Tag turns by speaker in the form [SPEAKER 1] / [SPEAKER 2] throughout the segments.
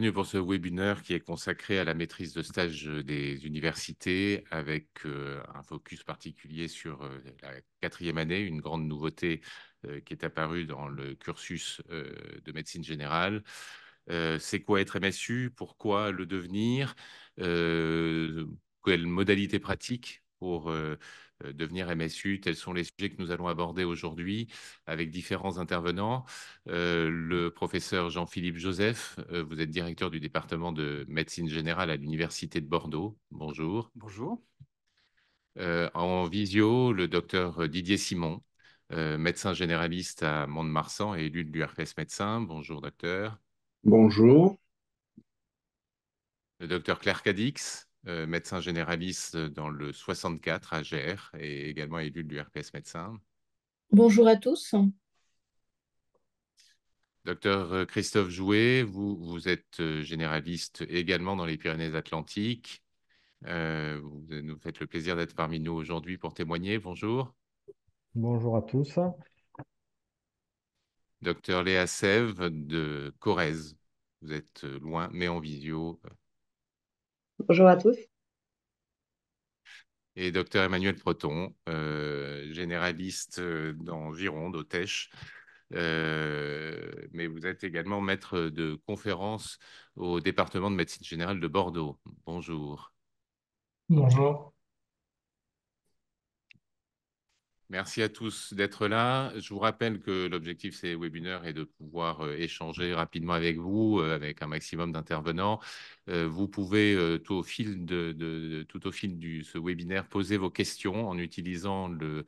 [SPEAKER 1] bienvenue pour ce webinaire qui est consacré à la maîtrise de stage des universités avec un focus particulier sur la quatrième année, une grande nouveauté qui est apparue dans le cursus de médecine générale. C'est quoi être MSU? Pourquoi le devenir? Quelles modalités pratiques pour devenir MSU? Tels sont les sujets que nous allons aborder aujourd'hui avec différents intervenants. Le professeur Jean-Philippe Joseph, vous êtes directeur du département de médecine générale à l'Université de Bordeaux. Bonjour.
[SPEAKER 2] Bonjour.
[SPEAKER 1] En visio, le docteur Didier Simon, médecin généraliste à Mont-de-Marsan et élu de l'URPS médecin. Bonjour, docteur.
[SPEAKER 3] Bonjour.
[SPEAKER 1] Le docteur Claire Cadix, médecin généraliste dans le 64 à Gers et également élu de l'URPS médecin.
[SPEAKER 4] Bonjour à tous.
[SPEAKER 1] Docteur Christophe Jouet, vous êtes généraliste également dans les Pyrénées-Atlantiques. Vous nous faites le plaisir d'être parmi nous aujourd'hui pour témoigner. Bonjour.
[SPEAKER 5] Bonjour à tous.
[SPEAKER 1] Docteur Léa Sève de Corrèze. Vous êtes loin, mais en visio.
[SPEAKER 4] Bonjour à tous.
[SPEAKER 1] Et docteur Emmanuel Proton, généraliste dans Gironde, au Tech. Mais vous êtes également maître de conférence au département de médecine générale de Bordeaux. Bonjour.
[SPEAKER 2] Bonjour.
[SPEAKER 1] Merci à tous d'être là. Je vous rappelle que l'objectif de ces webinaires est de pouvoir échanger rapidement avec vous, avec un maximum d'intervenants. Vous pouvez, tout au fil de ce webinaire, poser vos questions en utilisant le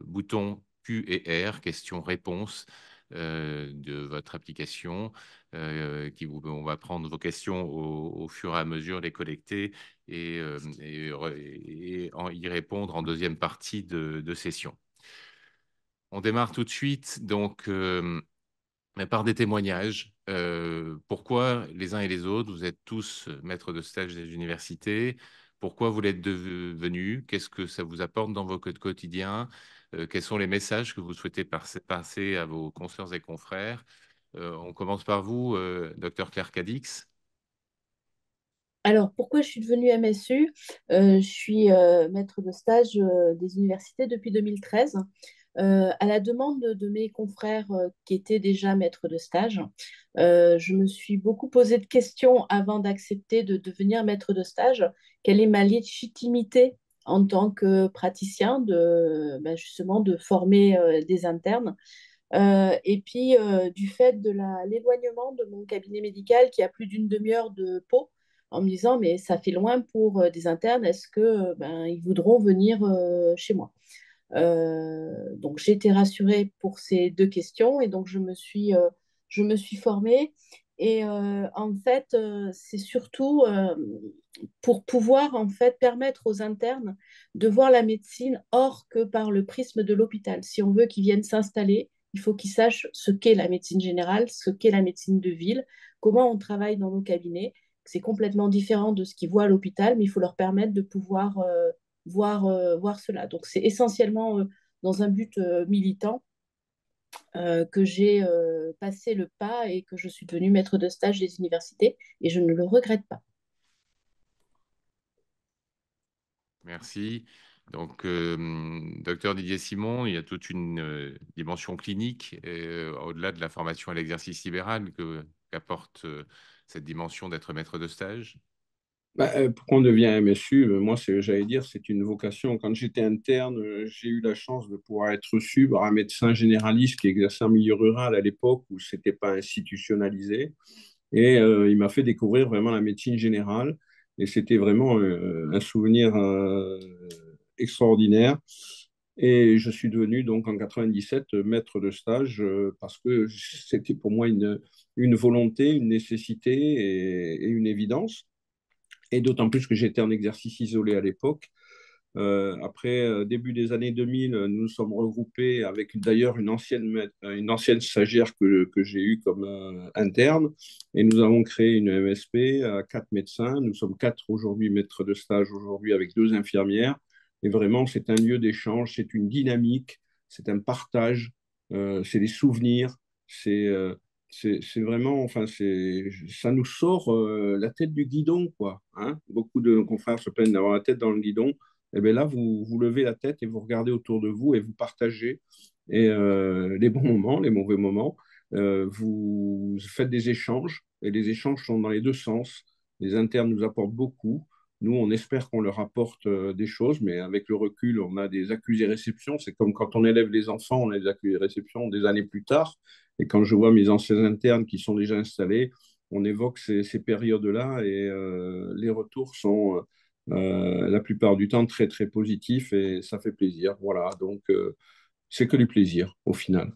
[SPEAKER 1] bouton Q et R, questions-réponses de votre application. On va prendre vos questions au fur et à mesure, les collecter et y répondre en deuxième partie de session. On démarre tout de suite donc par des témoignages. Pourquoi les uns et les autres, vous êtes tous maîtres de stage des universités? Pourquoi vous l'êtes devenus? Qu'est-ce que ça vous apporte dans vos codes quotidiens? Quels sont les messages que vous souhaitez passer à vos consoeurs et confrères? On commence par vous, docteur Claire Cadix.
[SPEAKER 4] Alors, pourquoi je suis devenue MSU? Je suis maître de stage des universités depuis 2013, à la demande de mes confrères qui étaient déjà maîtres de stage. Je me suis beaucoup posé de questions avant d'accepter de devenir maître de stage. Quelle est ma légitimité en tant que praticien justement de former des internes? Et puis, du fait de l'éloignement de mon cabinet médical qui a plus d'une demi-heure de Pau, en me disant, mais ça fait loin pour des internes, est-ce que ils voudront venir chez moi? Donc, j'ai été rassurée pour ces deux questions et donc je me suis formée. Et en fait, c'est surtout pour pouvoir en fait permettre aux internes de voir la médecine hors que par le prisme de l'hôpital. Si on veut qu'ils viennent s'installer, il faut qu'ils sachent ce qu'est la médecine générale, ce qu'est la médecine de ville, comment on travaille dans nos cabinets. C'est complètement différent de ce qu'ils voient à l'hôpital, mais il faut leur permettre de pouvoir voir cela. Donc, c'est essentiellement dans un but militant que j'ai passé le pas et que je suis devenue maître de stage des universités et je ne le regrette pas.
[SPEAKER 1] Merci. Donc, docteur Didier Simon, il y a toute une dimension clinique au-delà de la formation à l'exercice libéral qu'apporte cette dimension d'être maître de stage.
[SPEAKER 3] Pourquoi on devient MSU? Moi, j'allais dire, c'est une vocation. Quand j'étais interne, j'ai eu la chance de pouvoir être reçu par un médecin généraliste qui exerçait en milieu rural à l'époque où ce n'était pas institutionnalisé. Et il m'a fait découvrir vraiment la médecine générale. Et c'était vraiment un souvenir extraordinaire. Et je suis devenu donc en 97 maître de stage parce que c'était pour moi une volonté, une nécessité et une évidence. Et d'autant plus que j'étais en exercice isolé à l'époque. Après, début des années 2000, nous nous sommes regroupés avec d'ailleurs une ancienne stagiaire que j'ai eue comme interne. Et nous avons créé une MSP à 4 médecins. Nous sommes 4 aujourd'hui maîtres de stage, aujourd'hui avec 2 infirmières. Et vraiment, c'est un lieu d'échange, c'est une dynamique, c'est un partage, c'est des souvenirs, c'est c'est vraiment, enfin, ça nous sort la tête du guidon, quoi. Hein. Beaucoup de nos confrères se plaignent d'avoir la tête dans le guidon. Et bien là, vous levez la tête et vous regardez autour de vous et vous partagez et, les bons moments, les mauvais moments. Vous faites des échanges et les échanges sont dans les deux sens. Les internes nous apportent beaucoup. Nous, on espère qu'on leur apporte des choses, mais avec le recul, on a des accusés-réceptions. C'est comme quand on élève les enfants, on a des accusés-réceptions des années plus tard. Et quand je vois mes anciens internes qui sont déjà installés, on évoque ces périodes-là et les retours sont la plupart du temps très très positifs et ça fait plaisir. Voilà, donc c'est que du plaisir au final.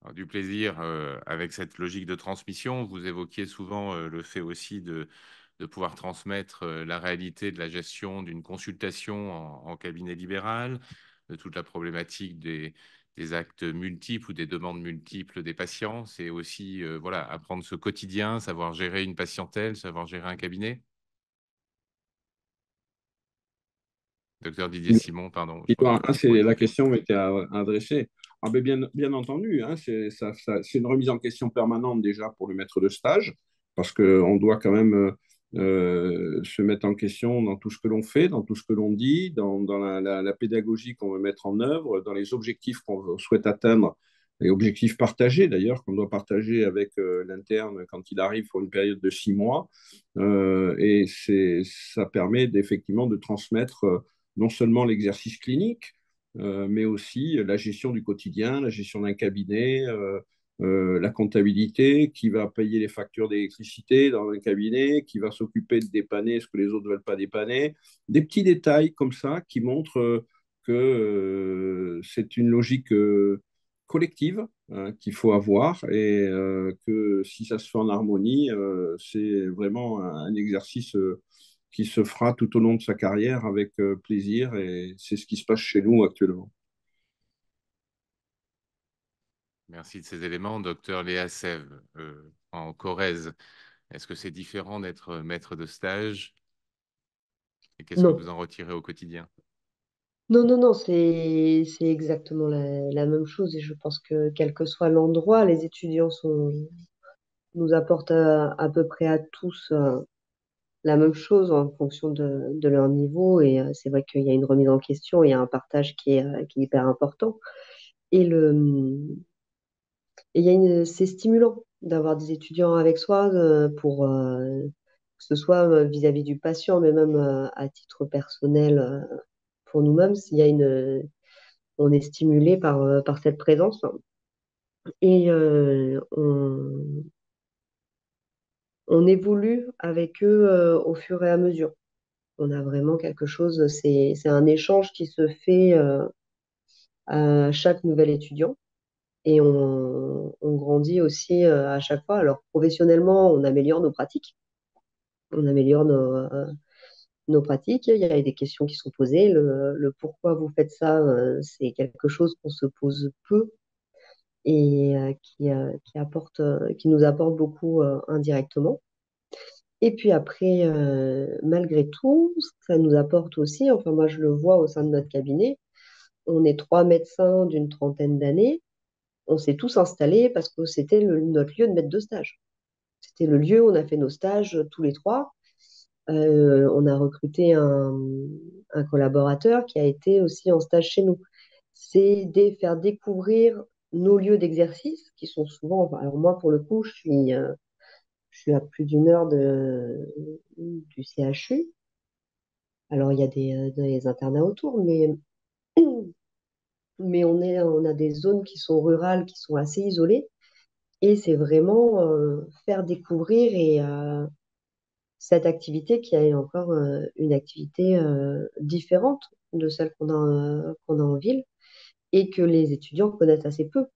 [SPEAKER 1] Alors, du plaisir avec cette logique de transmission. Vous évoquiez souvent le fait aussi de pouvoir transmettre la réalité de la gestion d'une consultation en cabinet libéral, de toute la problématique des actes multiples ou des demandes multiples des patients. C'est aussi voilà, apprendre ce quotidien, savoir gérer une patientèle, savoir gérer un cabinet. Docteur Didier Simon, pardon, je pense que
[SPEAKER 3] C'est la question était à adresser. Ah ben bien entendu, hein, c'est une remise en question permanente déjà pour le maître de stage, parce qu'on doit quand même se mettre en question dans tout ce que l'on fait, dans tout ce que l'on dit, dans la pédagogie qu'on veut mettre en œuvre, dans les objectifs qu'on souhaite atteindre, et objectifs partagés d'ailleurs, qu'on doit partager avec l'interne quand il arrive pour une période de 6 mois. Ça permet effectivement de transmettre non seulement l'exercice clinique, mais aussi la gestion du quotidien, la gestion d'un cabinet, la comptabilité, qui va payer les factures d'électricité dans un cabinet, qui va s'occuper de dépanner ce que les autres ne veulent pas dépanner. Des petits détails comme ça qui montrent que c'est une logique collective hein, qu'il faut avoir et que si ça se fait en harmonie, c'est vraiment un exercice qui se fera tout au long de sa carrière avec plaisir et c'est ce qui se passe chez nous actuellement.
[SPEAKER 1] merci de ces éléments. Docteur Léa Sève, en Corrèze, est-ce que c'est différent d'être maître de stage et qu'est-ce que
[SPEAKER 6] Non,
[SPEAKER 1] vous en retirez au quotidien?
[SPEAKER 6] non, c'est exactement la même chose et je pense que quel que soit l'endroit, les étudiants nous apportent à peu près à tous la même chose en fonction de leur niveau et c'est vrai qu'il y a une remise en question, il y a un partage qui est hyper important et c'est stimulant d'avoir des étudiants avec soi pour que ce soit vis-à-vis du patient, mais même à titre personnel pour nous-mêmes, on est stimulé par cette présence et on évolue avec eux au fur et à mesure. On a vraiment quelque chose, c'est un échange qui se fait à chaque nouvel étudiant et on grandit aussi à chaque fois. Alors professionnellement, on améliore nos pratiques, on améliore nos pratiques. Il y a des questions qui sont posées. Le pourquoi vous faites ça, c'est quelque chose qu'on se pose peu et qui nous apporte beaucoup indirectement. Et puis après, malgré tout, ça nous apporte aussi, enfin moi je le vois au sein de notre cabinet, on est 3 médecins d'une trentaine d'années, on s'est tous installés parce que c'était notre lieu de maître de stage. C'était le lieu où on a fait nos stages tous les trois. On a recruté un collaborateur qui a été aussi en stage chez nous. C'est faire découvrir nos lieux d'exercice qui sont souvent, alors moi pour le coup, je suis à plus d'1 heure du CHU. Alors il y a des internats autour, mais on a des zones qui sont rurales, qui sont assez isolées. Et c'est vraiment faire découvrir cette activité qui est encore une activité différente de celle qu'on a en ville et que les étudiants connaissent assez peu.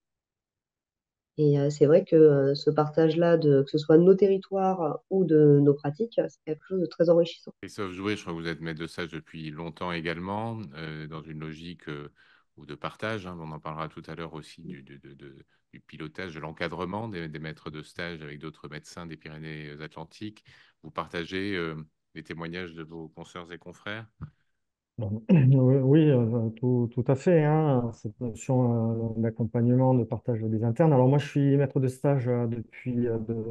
[SPEAKER 6] Et c'est vrai que ce partage-là, que ce soit de nos territoires ou de nos pratiques, c'est quelque chose de très enrichissant.
[SPEAKER 1] Christophe Jouet, je crois que vous êtes maître de stage depuis longtemps également, dans une logique ou de partage. Hein, on en parlera tout à l'heure aussi du pilotage, de l'encadrement des maîtres de stage avec d'autres médecins des Pyrénées-Atlantiques. Vous partagez les témoignages de vos consoeurs et confrères?
[SPEAKER 5] Oui, tout à fait, hein, cette notion d'accompagnement, de partage des internes. Alors moi, je suis maître de stage depuis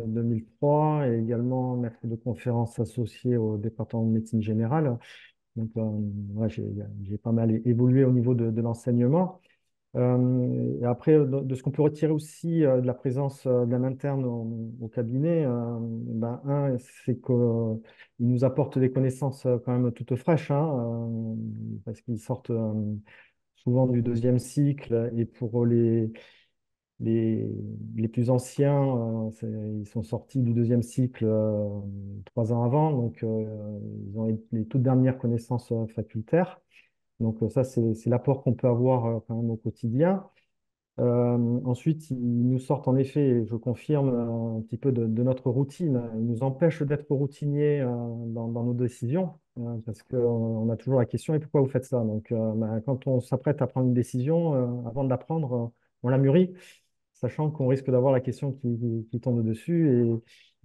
[SPEAKER 5] 2003 et également maître de conférences associé au département de médecine générale. Donc, ouais, j'ai pas mal évolué au niveau de l'enseignement. Et après, de ce qu'on peut retirer aussi de la présence d'un interne au cabinet, c'est qu'il nous apporte des connaissances quand même toutes fraîches, hein, parce qu'ils sortent souvent du deuxième cycle. Et pour les, les plus anciens, ils sont sortis du deuxième cycle 3 ans avant, donc ils ont les toutes dernières connaissances facultaires. Donc ça, c'est l'apport qu'on peut avoir quand même au quotidien. Ensuite, ils nous sortent en effet, et je confirme, un petit peu de notre routine. Ils nous empêchent d'être routiniers dans nos décisions, parce qu'on a toujours la question, et pourquoi vous faites ça? Donc, quand on s'apprête à prendre une décision, avant de la prendre, on la mûrit, sachant qu'on risque d'avoir la question qui tombe dessus,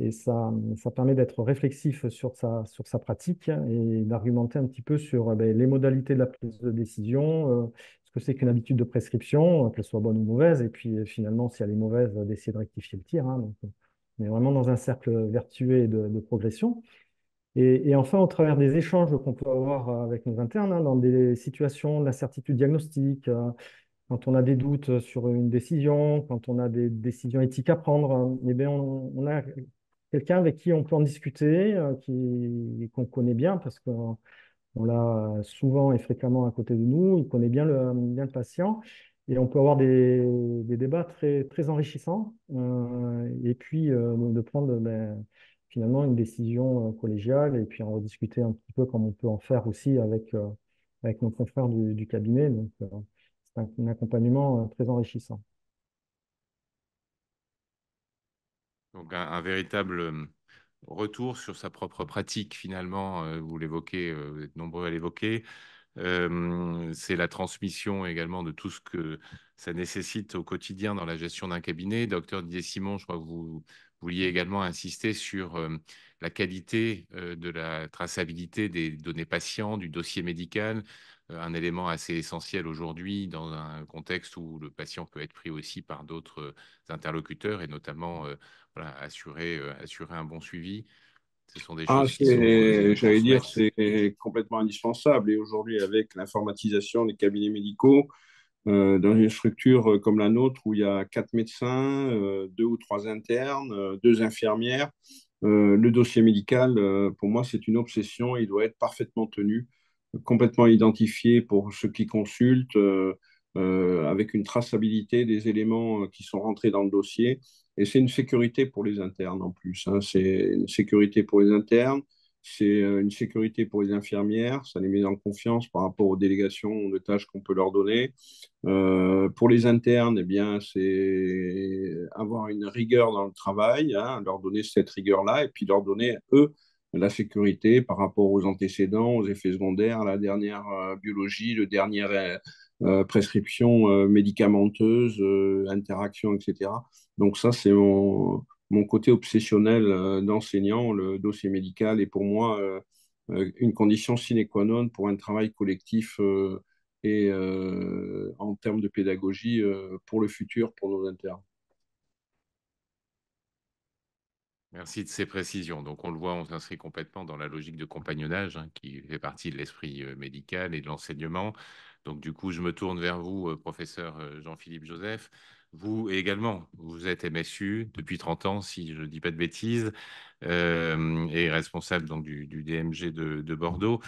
[SPEAKER 5] et ça permet d'être réflexif sur sa pratique et d'argumenter un petit peu sur les modalités de la prise de décision, ce que c'est qu'une habitude de prescription, qu'elle soit bonne ou mauvaise, et puis finalement, si elle est mauvaise, d'essayer de rectifier le tir, hein. Donc, on est vraiment dans un cercle vertueux et de progression. Et enfin, au travers des échanges qu'on peut avoir avec nos internes, hein, dans des situations d'incertitude diagnostique, quand on a des doutes sur une décision, quand on a des décisions éthiques à prendre, eh bien, on a quelqu'un avec qui on peut en discuter, qu'on connaît bien parce qu'on l'a souvent et fréquemment à côté de nous, il connaît bien le patient et on peut avoir des débats très, très enrichissants et puis de prendre finalement une décision collégiale et puis en rediscuter un petit peu comme on peut en faire aussi avec nos confrères du cabinet. Donc, c'est un accompagnement très enrichissant.
[SPEAKER 1] Donc, un véritable retour sur sa propre pratique, finalement, vous l'évoquez, vous êtes nombreux à l'évoquer. C'est la transmission également de tout ce que ça nécessite au quotidien dans la gestion d'un cabinet. Docteur Didier Simon, je crois que vous vouliez également insister sur la qualité de la traçabilité des données patients, du dossier médical, un élément assez essentiel aujourd'hui dans un contexte où le patient peut être pris aussi par d'autres interlocuteurs et notamment voilà, assurer un bon suivi. Ce sont des
[SPEAKER 3] Ah,
[SPEAKER 1] choses qui sont, qu'on
[SPEAKER 3] j'allais dire,
[SPEAKER 1] souhaite.
[SPEAKER 3] c'est complètement indispensable. Et aujourd'hui, avec l'informatisation des cabinets médicaux, dans une structure comme la nôtre où il y a 4 médecins, 2 ou 3 internes, 2 infirmières, le dossier médical, pour moi, c'est une obsession. Il doit être parfaitement tenu, complètement identifié pour ceux qui consultent, avec une traçabilité des éléments qui sont rentrés dans le dossier. Et c'est une sécurité pour les internes en plus, hein. C'est une sécurité pour les internes, c'est une sécurité pour les infirmières, ça les met en confiance par rapport aux délégations de tâches qu'on peut leur donner. Pour les internes, eh bien, c'est avoir une rigueur dans le travail, hein, leur donner cette rigueur-là et puis leur donner, eux, la sécurité par rapport aux antécédents, aux effets secondaires, à la dernière biologie, le dernier prescription médicamenteuse, interaction, etc. Donc ça, c'est mon côté obsessionnel d'enseignant. Le dossier médical est pour moi une condition sine qua non pour un travail collectif et en termes de pédagogie pour le futur, pour nos internes.
[SPEAKER 1] Merci de ces précisions. Donc, on le voit, on s'inscrit complètement dans la logique de compagnonnage hein, qui fait partie de l'esprit médical et de l'enseignement. Donc, du coup, je me tourne vers vous, professeur Jean-Philippe Joseph. Vous également, vous êtes MSU depuis 30 ans, si je ne dis pas de bêtises, et responsable donc, du DMG de Bordeaux.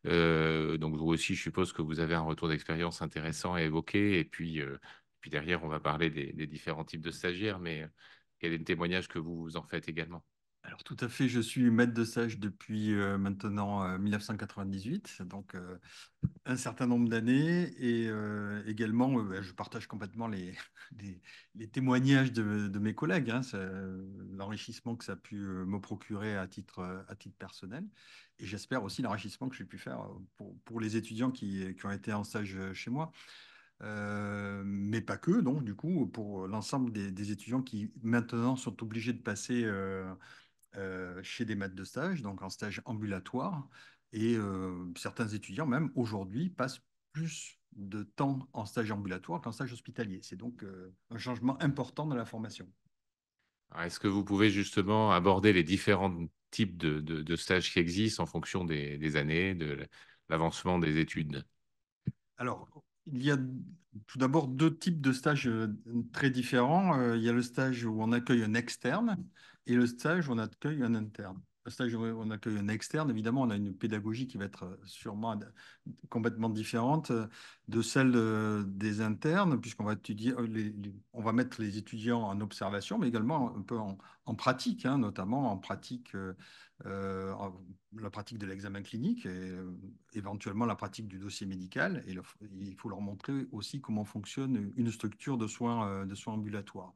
[SPEAKER 1] Donc, vous aussi, je suppose que vous avez un retour d'expérience intéressant à évoquer. Et puis derrière, on va parler des différents types de stagiaires, mais quel est le témoignage que vous en faites également?
[SPEAKER 7] Alors tout à fait, je suis maître de stage depuis maintenant 1998, donc un certain nombre d'années, et également je partage complètement les témoignages de mes collègues, hein, l'enrichissement que ça a pu me procurer à titre personnel, et j'espère aussi l'enrichissement que j'ai pu faire pour les étudiants qui ont été en stage chez moi. Mais pas que, donc, du coup, pour l'ensemble des étudiants qui maintenant sont obligés de passer chez des maîtres de stage, donc en stage ambulatoire. Et certains étudiants, même aujourd'hui, passent plus de temps en stage ambulatoire qu'en stage hospitalier. C'est donc un changement important dans la formation.
[SPEAKER 1] Alors, est-ce que vous pouvez justement aborder les différents types de stages qui existent en fonction des années, de l'avancement des études?
[SPEAKER 7] Alors, il y a tout d'abord deux types de stages très différents. Il y a le stage où on accueille un externe et le stage où on accueille un interne. Le stage où on accueille un externe, évidemment, on a une pédagogie qui va être sûrement complètement différente de celle des internes, puisqu'on va étudier, on va mettre les étudiants en observation, mais également un peu en pratique, hein, notamment en pratique, la pratique de l'examen clinique et éventuellement la pratique du dossier médical. Et il faut leur montrer aussi comment fonctionne une structure de soins ambulatoires.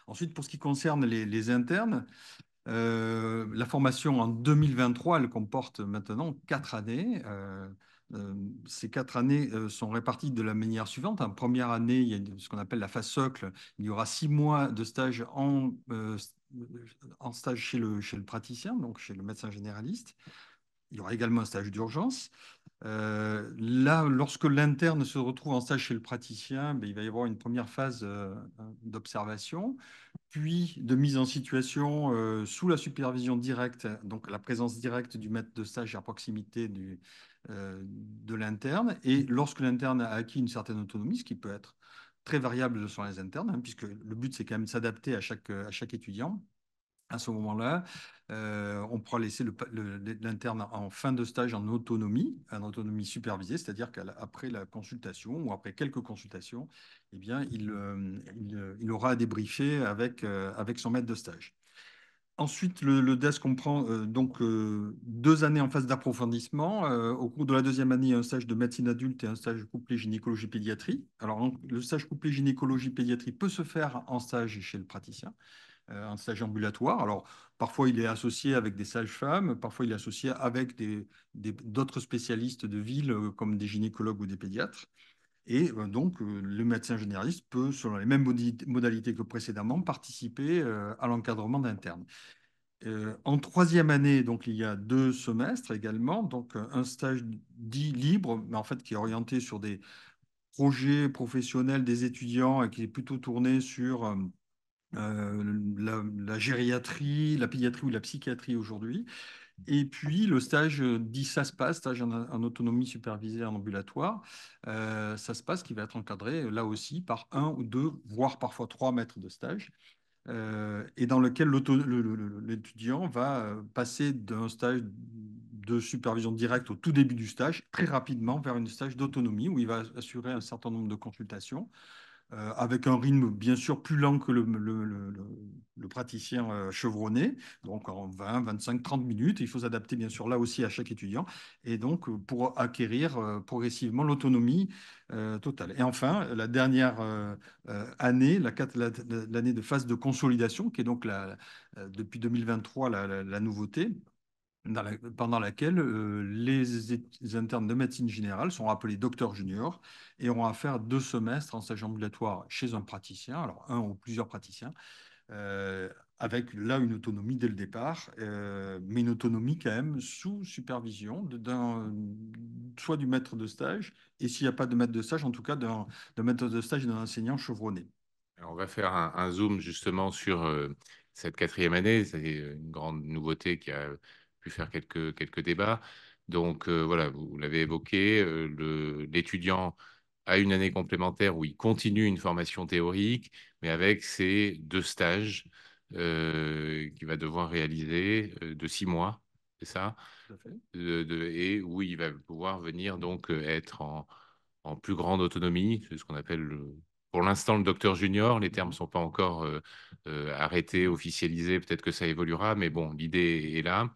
[SPEAKER 7] Ensuite, pour ce qui concerne les internes, la formation en 2023, elle comporte maintenant 4 années. Ces 4 années sont réparties de la manière suivante. En première année, il y a ce qu'on appelle la phase socle. Il y aura 6 mois de stage en stage chez le praticien, donc chez le médecin généraliste. Il y aura également un stage d'urgence. Là, lorsque l'interne se retrouve en stage chez le praticien, ben, il va y avoir une première phase d'observation, puis de mise en situation sous la supervision directe, donc la présence directe du maître de stage à proximité de l'interne. Et lorsque l'interne a acquis une certaine autonomie, ce qui peut être très variable sur les internes, hein, puisque le but, c'est quand même de s'adapter à chaque étudiant. À ce moment-là, on pourra laisser l'interne en fin de stage en autonomie supervisée, c'est-à-dire qu'après la consultation ou après quelques consultations, eh bien, il aura à débriefer avec son maître de stage. Ensuite, le DES comprend donc 2 années en phase d'approfondissement. Au cours de la deuxième année, un stage de médecine adulte et un stage couplé gynécologie-pédiatrie. Alors, le stage couplé gynécologie-pédiatrie peut se faire en stage chez le praticien, un stage ambulatoire. Alors, parfois, il est associé avec des sages-femmes, parfois, il est associé avec d'autres spécialistes de ville, comme des gynécologues ou des pédiatres. Et donc, le médecin généraliste peut, selon les mêmes modalités que précédemment, participer à l'encadrement d'internes. En troisième année, donc, il y a 2 semestres également, donc un stage dit libre, mais en fait qui est orienté sur des projets professionnels des étudiants et qui est plutôt tourné sur la gériatrie, la pédiatrie ou la psychiatrie aujourd'hui. Et puis le stage dit ça se passe, stage en autonomie supervisée en ambulatoire, ça se passe qui va être encadré là aussi par un ou deux, voire parfois 3 maîtres de stage, et dans lequel l'étudiant va passer d'un stage de supervision directe au tout début du stage, très rapidement vers un stage d'autonomie où il va assurer un certain nombre de consultations avec un rythme bien sûr plus lent que le praticien chevronné, donc en 20, 25, 30 minutes. Il faut s'adapter bien sûr là aussi à chaque étudiant, et donc pour acquérir progressivement l'autonomie totale. Et enfin, la dernière année, l'année de phase de consolidation, qui est donc depuis 2023 la nouveauté, pendant laquelle les internes de médecine générale sont appelés docteurs juniors et auront à faire 2 semestres en stage ambulatoire chez un praticien, alors un ou plusieurs praticiens, euh, avec là une autonomie dès le départ, mais une autonomie quand même sous supervision soit du maître de stage, et s'il n'y a pas de maître de stage, en tout cas d'un maître de stage et d'un enseignant chevronné.
[SPEAKER 1] Alors, on va faire un zoom justement sur cette quatrième année. C'est une grande nouveauté qui a pu faire quelques débats. Donc voilà, vous l'avez évoqué, l'étudiant a une année complémentaire où il continue une formation théorique, mais avec ses 2 stages qu'il va devoir réaliser de 6 mois, c'est ça?
[SPEAKER 7] Tout à fait.
[SPEAKER 1] Et où il va pouvoir venir donc être en plus grande autonomie, c'est ce qu'on appelle pour l'instant le docteur junior. Les termes ne sont pas encore arrêtés, officialisés, peut-être que ça évoluera, mais bon, l'idée est là.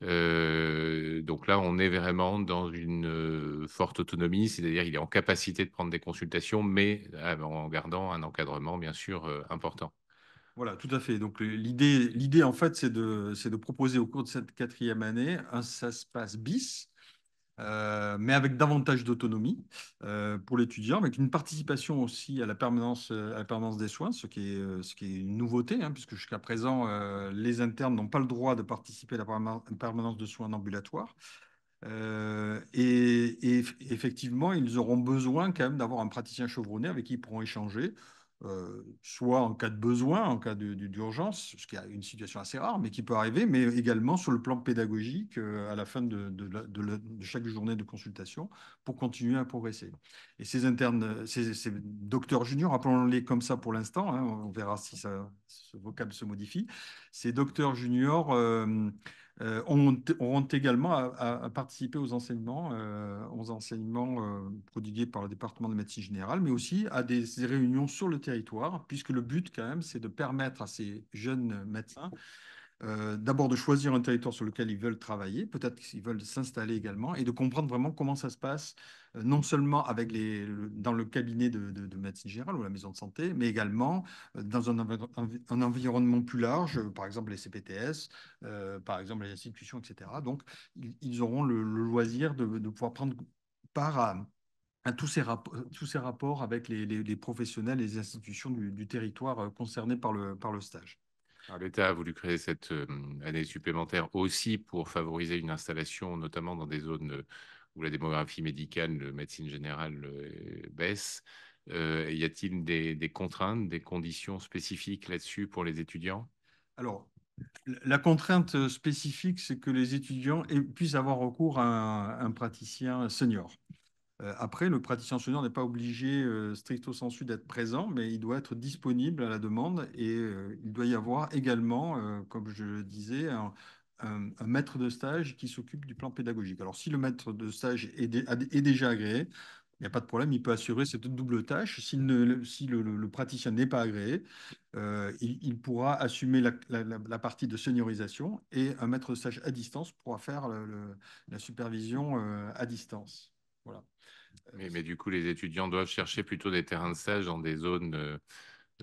[SPEAKER 1] Donc là, on est vraiment dans une forte autonomie, c'est-à-dire il est en capacité de prendre des consultations, mais en gardant un encadrement, bien sûr, important.
[SPEAKER 7] Voilà, tout à fait. Donc l'idée en fait, c'est de proposer au cours de cette quatrième année un ça se passe bis, mais avec davantage d'autonomie pour l'étudiant, avec une participation aussi à la permanence des soins, ce qui est une nouveauté, hein, puisque jusqu'à présent, les internes n'ont pas le droit de participer à la permanence de soins en ambulatoire. Effectivement, ils auront besoin quand même d'avoir un praticien chevronné avec qui ils pourront échanger, soit en cas de besoin, en cas d'urgence, ce qui est une situation assez rare, mais qui peut arriver, mais également sur le plan pédagogique à la fin de chaque journée de consultation pour continuer à progresser. Et ces internes, ces docteurs juniors, appelons-les comme ça pour l'instant, hein, on verra si ce vocable se modifie, ces docteurs juniors auront également à participer aux enseignements prodigués par le département de médecine générale, mais aussi à des réunions sur le territoire, puisque le but, quand même, c'est de permettre à ces jeunes médecins d'abord de choisir un territoire sur lequel ils veulent travailler, peut-être qu'ils veulent s'installer également, et de comprendre vraiment comment ça se passe, non seulement dans le cabinet de médecine générale ou la maison de santé, mais également dans un environnement plus large, par exemple les CPTS, par exemple les institutions, etc. Donc, ils auront le loisir de pouvoir prendre part à tous ces rapports avec les professionnels et les institutions du territoire concerné par le stage.
[SPEAKER 1] Alors, l'État a voulu créer cette année supplémentaire aussi pour favoriser une installation, notamment dans des zones où la démographie médicale de médecine générale baisse. Y a-t-il des contraintes, des conditions spécifiques là-dessus pour les étudiants?
[SPEAKER 7] Alors, la contrainte spécifique, c'est que les étudiants puissent avoir recours à un praticien senior. Après, le praticien senior n'est pas obligé stricto sensu d'être présent, mais il doit être disponible à la demande et il doit y avoir également, comme je le disais, un maître de stage qui s'occupe du plan pédagogique. Alors, si le maître de stage est déjà agréé, il n'y a pas de problème, il peut assurer cette double tâche. Si le praticien n'est pas agréé, il pourra assumer la partie de seniorisation et un maître de stage à distance pourra faire la supervision à distance. Voilà.
[SPEAKER 1] Mais du coup, les étudiants doivent chercher plutôt des terrains de stage dans des zones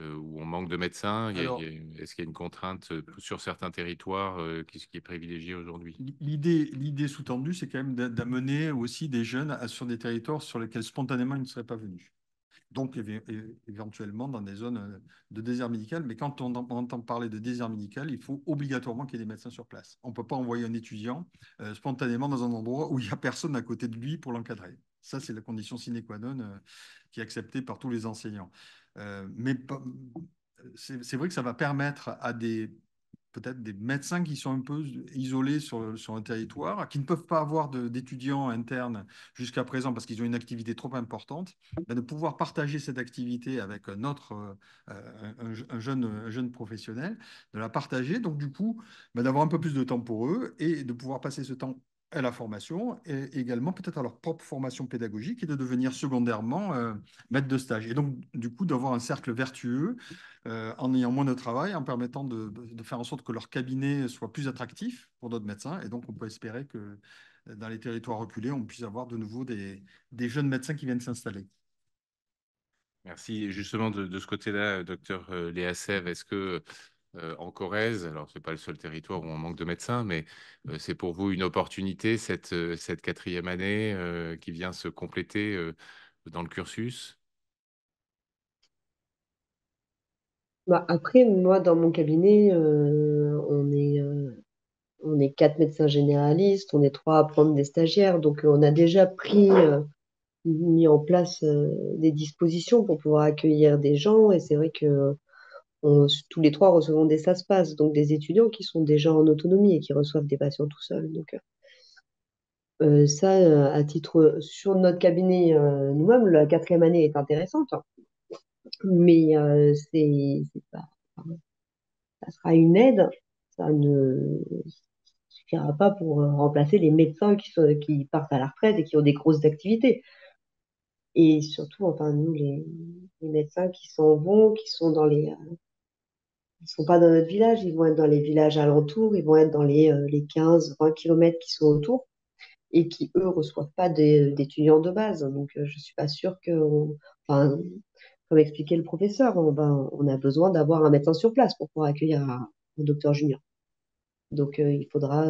[SPEAKER 1] où on manque de médecins.
[SPEAKER 7] Alors,
[SPEAKER 1] Est-ce qu'il y a une contrainte sur certains territoires qui est privilégiée aujourd'hui?
[SPEAKER 7] l'idée sous-tendue, c'est quand même d'amener aussi des jeunes sur des territoires sur lesquels spontanément ils ne seraient pas venus. Donc, éventuellement dans des zones de désert médical. Mais quand on entend parler de désert médical, il faut obligatoirement qu'il y ait des médecins sur place. On ne peut pas envoyer un étudiant spontanément dans un endroit où il n'y a personne à côté de lui pour l'encadrer. Ça, c'est la condition sine qua non qui est acceptée par tous les enseignants. Mais c'est vrai que ça va permettre à peut-être des médecins qui sont un peu isolés sur un territoire, qui ne peuvent pas avoir d'étudiants internes jusqu'à présent parce qu'ils ont une activité trop importante, de pouvoir partager cette activité avec un jeune professionnel, de la partager, donc du coup, d'avoir un peu plus de temps pour eux et de pouvoir passer ce temps à la formation et également peut-être à leur propre formation pédagogique et de devenir secondairement maître de stage. Et donc, du coup, d'avoir un cercle vertueux en ayant moins de travail, en permettant de faire en sorte que leur cabinet soit plus attractif pour d'autres médecins. Et donc, on peut espérer que dans les territoires reculés, on puisse avoir de nouveau des jeunes médecins qui viennent s'installer.
[SPEAKER 1] Merci. Et justement, de ce côté-là, docteur Léa Sève, est-ce que en Corrèze, alors ce n'est pas le seul territoire où on manque de médecins, mais c'est pour vous une opportunité, cette quatrième année qui vient se compléter dans le cursus?
[SPEAKER 6] Bah, après, moi, dans mon cabinet, on est quatre médecins généralistes, on est trois à prendre des stagiaires, donc on a déjà mis en place des dispositions pour pouvoir accueillir des gens, et c'est vrai que tous les trois recevons des SASPAS, donc des étudiants qui sont déjà en autonomie et qui reçoivent des patients tout seuls. Donc ça, à titre sur notre cabinet nous-mêmes, la quatrième année est intéressante, hein, mais c'est pas, ça sera une aide, ça ne suffira pas pour remplacer les médecins qui partent à la retraite et qui ont des grosses activités. Et surtout, enfin, nous, les médecins qui s'en vont, ils sont pas dans notre village, ils vont être dans les villages alentours, ils vont être dans les 15-20 kilomètres qui sont autour et qui, eux, reçoivent pas d'étudiants de base. Donc, je suis pas sûre enfin, comme expliquait le professeur, on a besoin d'avoir un médecin sur place pour pouvoir accueillir un docteur junior. Donc, il faudra,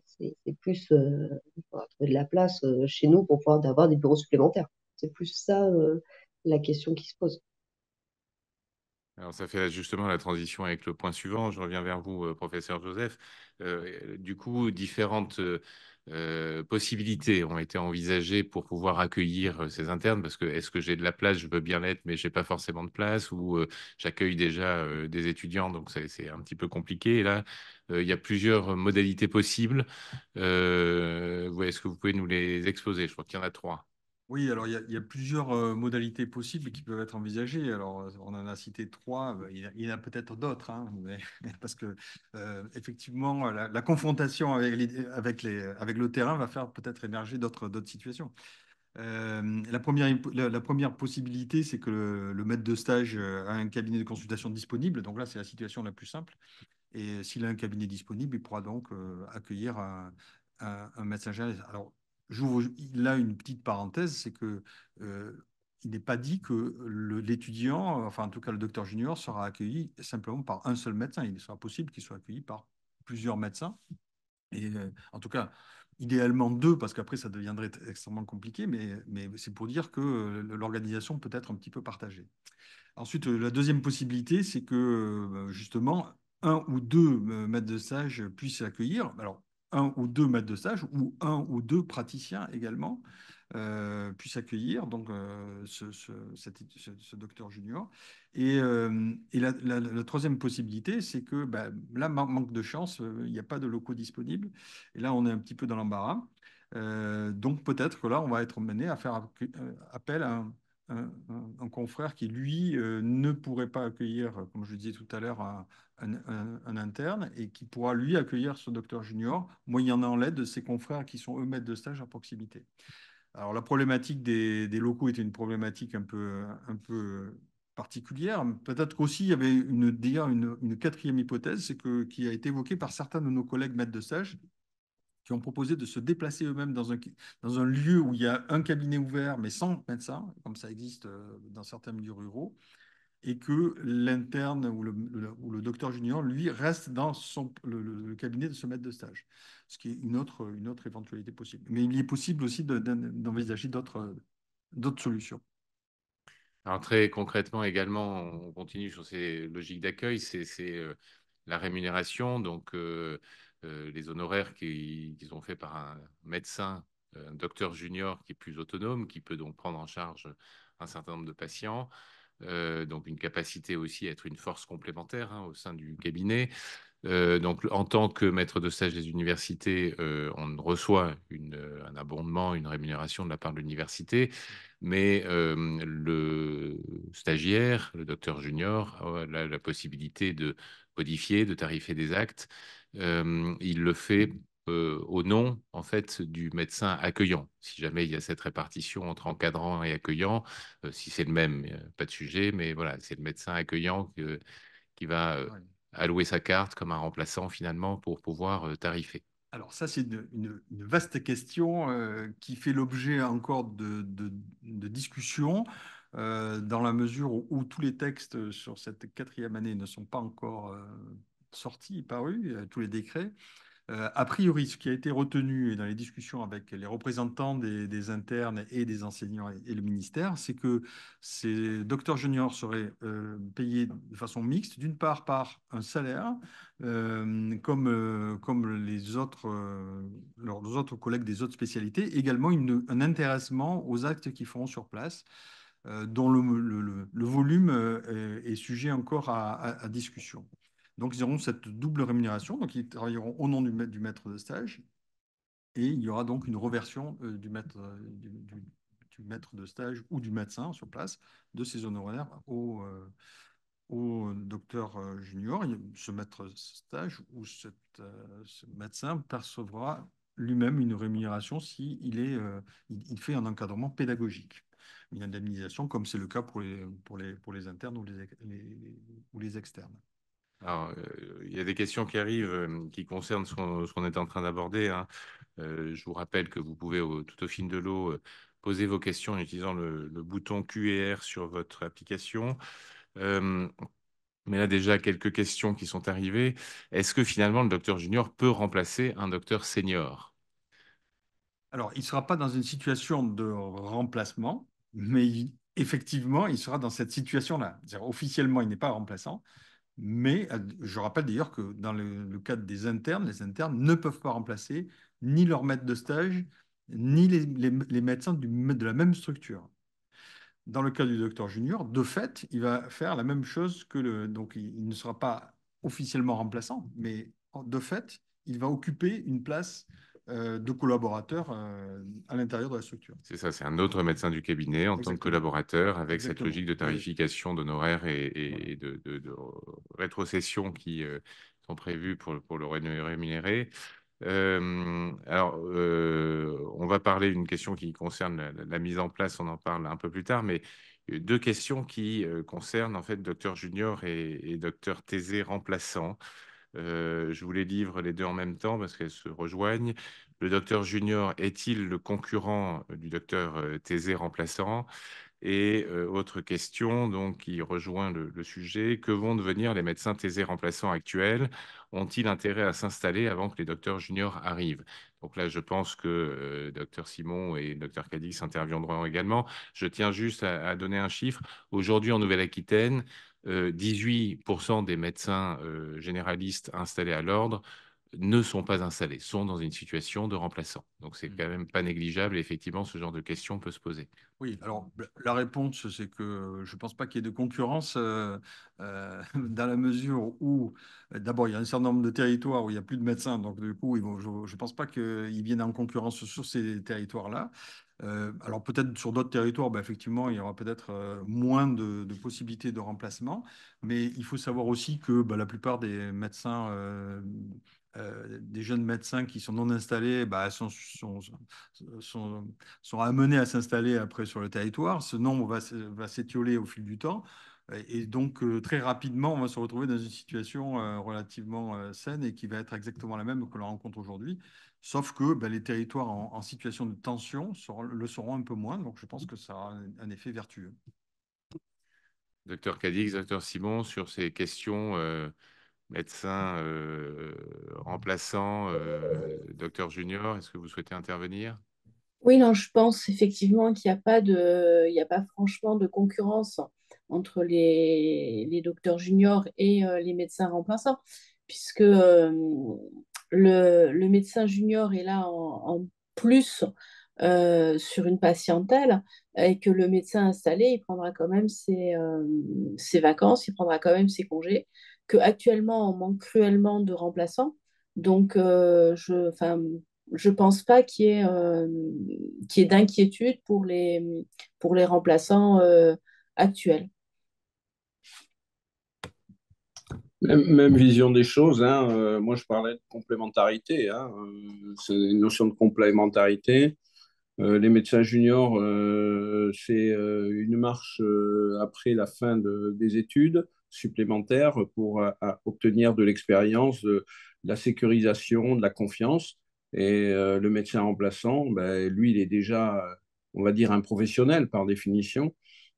[SPEAKER 6] c'est plus, il faudra trouver de la place chez nous pour pouvoir avoir des bureaux supplémentaires. C'est plus ça, la question qui se pose.
[SPEAKER 1] Alors, ça fait justement la transition avec le point suivant. Je reviens vers vous, professeur Joseph. Du coup, différentes possibilités ont été envisagées pour pouvoir accueillir ces internes? Parce que est-ce que j'ai de la place? Je veux bien l'être, mais j'ai pas forcément de place. Ou j'accueille déjà des étudiants, donc c'est un petit peu compliqué. Et là, il y a plusieurs modalités possibles. Est-ce que vous pouvez nous les exposer? Je crois qu'il y en a trois.
[SPEAKER 7] Oui, alors il y a plusieurs modalités possibles qui peuvent être envisagées. Alors, on en a cité trois, il y en a peut-être d'autres, hein, parce que effectivement, la confrontation avec le terrain va faire peut-être émerger d'autres situations. La première possibilité, c'est que le maître de stage a un cabinet de consultation disponible. Donc là, c'est la situation la plus simple. Et s'il a un cabinet disponible, il pourra donc accueillir un médecin généraliste. Alors, j'ouvre là une petite parenthèse, c'est que il n'est pas dit que l'étudiant, enfin en tout cas le docteur junior, sera accueilli simplement par un seul médecin. Il sera possible qu'il soit accueilli par plusieurs médecins. Et en tout cas, idéalement deux, parce qu'après ça deviendrait extrêmement compliqué, mais c'est pour dire que l'organisation peut être un petit peu partagée. Ensuite, la deuxième possibilité, c'est que justement, un ou deux maîtres de stage puissent accueillir. Alors, un ou deux maîtres de stage ou un ou deux praticiens également puissent accueillir donc ce docteur junior. Et la troisième possibilité, c'est que là, manque de chance, il n'y a pas de locaux disponibles. Et là, on est un petit peu dans l'embarras. Donc peut-être que là, on va être mené à faire appel à un confrère qui, lui, ne pourrait pas accueillir, comme je le disais tout à l'heure, un interne et qui pourra, lui, accueillir ce docteur junior, moyennant l'aide de ses confrères qui sont eux maîtres de stage à proximité. Alors, la problématique des locaux était une problématique un peu particulière. Peut-être qu'aussi, il y avait une quatrième hypothèse, qui a été évoquée par certains de nos collègues maîtres de stage, qui ont proposé de se déplacer eux-mêmes dans un lieu où il y a un cabinet ouvert, mais sans médecin, comme ça existe dans certains milieux ruraux, et que l'interne ou le docteur junior, lui, reste dans le cabinet de ce maître de stage, ce qui est une autre éventualité possible. Mais il est possible aussi d'envisager d'autres solutions.
[SPEAKER 1] Alors très concrètement également, on continue sur ces logiques d'accueil, c'est la rémunération, donc les honoraires qu'ils ont fait par un médecin, un docteur junior qui est plus autonome, qui peut donc prendre en charge un certain nombre de patients, donc une capacité aussi à être une force complémentaire au sein du cabinet. Donc, en tant que maître de stage des universités, on reçoit un abondement, une rémunération de la part de l'université, mais le stagiaire, le docteur junior, a la possibilité de codifier, de tarifer des actes. Il le fait au nom, en fait, du médecin accueillant. Si jamais il y a cette répartition entre encadrant et accueillant, si c'est le même, pas de sujet, mais voilà, c'est le médecin accueillant qui va
[SPEAKER 7] Ouais.
[SPEAKER 1] allouer sa carte comme un remplaçant finalement pour pouvoir tarifer.
[SPEAKER 7] Alors ça, c'est une vaste question qui fait l'objet encore de discussions dans la mesure où tous les textes sur cette quatrième année ne sont pas encore sortis, parus, tous les décrets. A priori, ce qui a été retenu dans les discussions avec les représentants des internes et des enseignants et le ministère, c'est que ces docteurs juniors seraient payés de façon mixte, d'une part par un salaire, comme leurs autres collègues des autres spécialités, également un intéressement aux actes qu'ils feront sur place, dont le volume est sujet encore à discussion. Donc, ils auront cette double rémunération. Donc, ils travailleront au nom du maître de stage. Et il y aura donc une reversion du maître de stage ou du médecin sur place de ses honoraires au docteur junior. Ce maître de stage ou ce médecin percevra lui-même une rémunération s'il il fait un encadrement pédagogique. Une indemnisation, comme c'est le cas pour les internes ou les externes.
[SPEAKER 1] Alors, il y a des questions qui arrivent qui concernent ce qu'on est en train d'aborder. Je vous rappelle que vous pouvez, tout au fil de l'eau, poser vos questions en utilisant le bouton Q et R sur votre application. Mais là, déjà, quelques questions qui sont arrivées. Est-ce que finalement, le docteur junior peut remplacer un docteur senior?
[SPEAKER 7] Alors, il ne sera pas dans une situation de remplacement, mais effectivement, il sera dans cette situation-là. Officiellement, il n'est pas remplaçant, mais je rappelle d'ailleurs que dans le cadre des internes, les internes ne peuvent pas remplacer ni leur maître de stage, ni les médecins de la même structure. Dans le cas du docteur junior, de fait, il va faire la même chose que donc il ne sera pas officiellement remplaçant, mais de fait, il va occuper une place de collaborateur à l'intérieur de la structure.
[SPEAKER 1] C'est ça, c'est un autre médecin du cabinet en tant que
[SPEAKER 7] Exactement.
[SPEAKER 1] collaborateur avec cette
[SPEAKER 7] Exactement.
[SPEAKER 1] logique de
[SPEAKER 7] Oui.
[SPEAKER 1] tarification d'honoraires et de rétrocession qui sont prévues pour le rémunérer. On va parler d'une question qui concerne la mise en place, on en parle un peu plus tard, mais deux questions qui concernent en fait docteur junior et docteur thésé remplaçant. Je vous les livre les deux en même temps parce qu'elles se rejoignent. Le docteur junior est-il le concurrent du docteur thésé remplaçant? Et autre question donc, qui rejoint le sujet, que vont devenir les médecins thésés remplaçants actuels? Ont-ils intérêt à s'installer avant que les docteurs juniors arrivent? Donc là, je pense que docteur Simon et docteur Cadix interviendront également. Je tiens juste à donner un chiffre. Aujourd'hui, en Nouvelle-Aquitaine, 18% des médecins généralistes installés à l'ordre ne sont pas installés, sont dans une situation de remplaçant. Donc, c'est quand même pas négligeable. Et effectivement, ce genre de questions peut se poser.
[SPEAKER 7] Oui, alors la réponse, c'est que je ne pense pas qu'il y ait de concurrence dans la mesure où, d'abord, il y a un certain nombre de territoires où il n'y a plus de médecins. Donc, du coup, je ne pense pas qu'ils viennent en concurrence sur ces territoires-là. Alors, peut-être sur d'autres territoires, ben, effectivement, il y aura peut-être moins de possibilités de remplacement. Mais il faut savoir aussi que ben, la plupart des médecins des jeunes médecins qui sont non installés bah, sont amenés à s'installer après sur le territoire. Ce nombre va s'étioler au fil du temps. Et donc, très rapidement, on va se retrouver dans une situation relativement saine et qui va être exactement la même que l'on rencontre aujourd'hui. Sauf que bah, les territoires en situation de tension le seront un peu moins. Donc, je pense que ça aura un effet vertueux.
[SPEAKER 1] Docteur Cadix, docteur Simon, sur ces questions médecin remplaçant, docteur junior, est-ce que vous souhaitez intervenir?
[SPEAKER 4] Oui, non, je pense effectivement qu'il n'y a pas il y a pas franchement de concurrence entre les docteurs juniors et les médecins remplaçants, puisque le médecin junior est là en plus sur une patientèle et que le médecin installé, il prendra quand même ses vacances, il prendra quand même ses congés, qu'actuellement, on manque cruellement de remplaçants. Donc, enfin, je pense pas qu'il y ait d'inquiétude pour les remplaçants actuels.
[SPEAKER 3] Même vision des choses, hein. Moi, je parlais de complémentarité, hein. C'est une notion de complémentarité. Les médecins juniors, c'est une marche après la fin des études supplémentaires pour obtenir de l'expérience, de la sécurisation, de la confiance. Et le médecin remplaçant, ben, lui, il est déjà, on va dire, un professionnel par définition.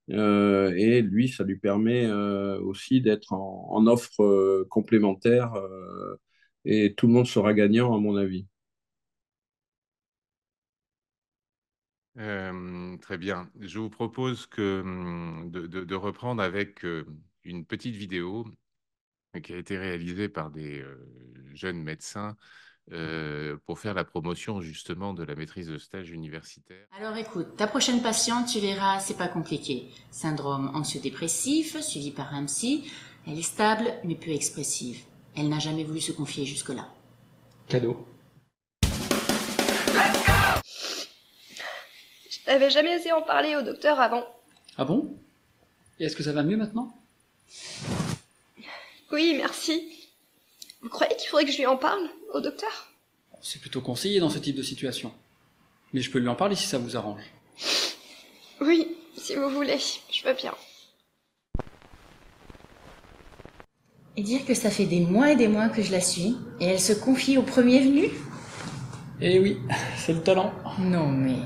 [SPEAKER 3] Et lui, ça lui permet aussi d'être en offre complémentaire et tout le monde sera gagnant, à mon avis.
[SPEAKER 1] Très bien. Je vous propose de reprendre avec une petite vidéo qui a été réalisée par des jeunes médecins pour faire la promotion justement de la maîtrise de stage universitaire.
[SPEAKER 8] Alors écoute, ta prochaine patiente, tu verras, c'est pas compliqué. Syndrome anxio-dépressif, suivi par un psy. Elle est stable, mais peu expressive. Elle n'a jamais voulu se confier jusque-là.
[SPEAKER 2] Cadeau.
[SPEAKER 9] Je n'avais jamais osé en parler au docteur avant.
[SPEAKER 2] Ah bon? Et est-ce que ça va mieux maintenant?
[SPEAKER 9] Oui, merci. Vous croyez qu'il faudrait que je lui en parle au docteur?
[SPEAKER 2] C'est plutôt conseillé dans ce type de situation. Mais je peux lui en parler si ça vous arrange.
[SPEAKER 9] Oui, si vous voulez, je veux bien.
[SPEAKER 8] Et dire que ça fait des mois et des mois que je la suis, et elle se confie au premier venu?
[SPEAKER 2] Eh oui, c'est le talent.
[SPEAKER 8] Non mais...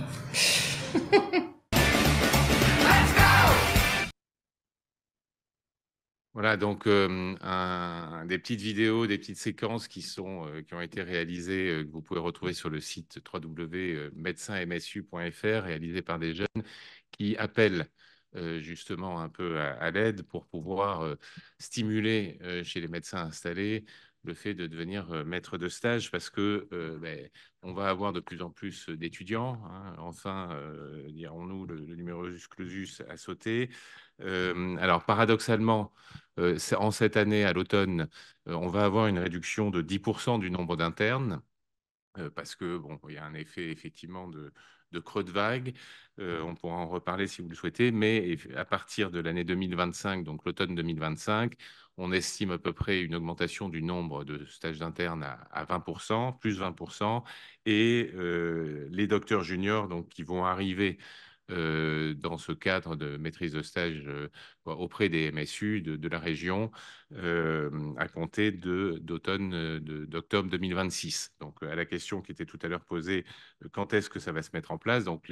[SPEAKER 1] Voilà, donc des petites vidéos, des petites séquences qui ont été réalisées, que vous pouvez retrouver sur le site www.médecinmsu.fr, réalisées par des jeunes qui appellent justement un peu à l'aide pour pouvoir stimuler chez les médecins installés le fait de devenir maître de stage parce que on va avoir de plus en plus d'étudiants. Hein. Enfin, dirons-nous, le numerus clausus a sauté. Alors, paradoxalement, en cette année, à l'automne, on va avoir une réduction de 10% du nombre d'internes. Parce que bon, il y a un effet effectivement de creux de vague. On pourra en reparler si vous le souhaitez, mais à partir de l'année 2025, donc l'automne 2025, on estime à peu près une augmentation du nombre de stages d'internes à 20%, plus 20%, et les docteurs juniors donc, qui vont arriver dans ce cadre de maîtrise de stage auprès des MSU de la région à compter d'octobre 2026. Donc, à la question qui était tout à l'heure posée, quand est-ce que ça va se mettre en place? Donc,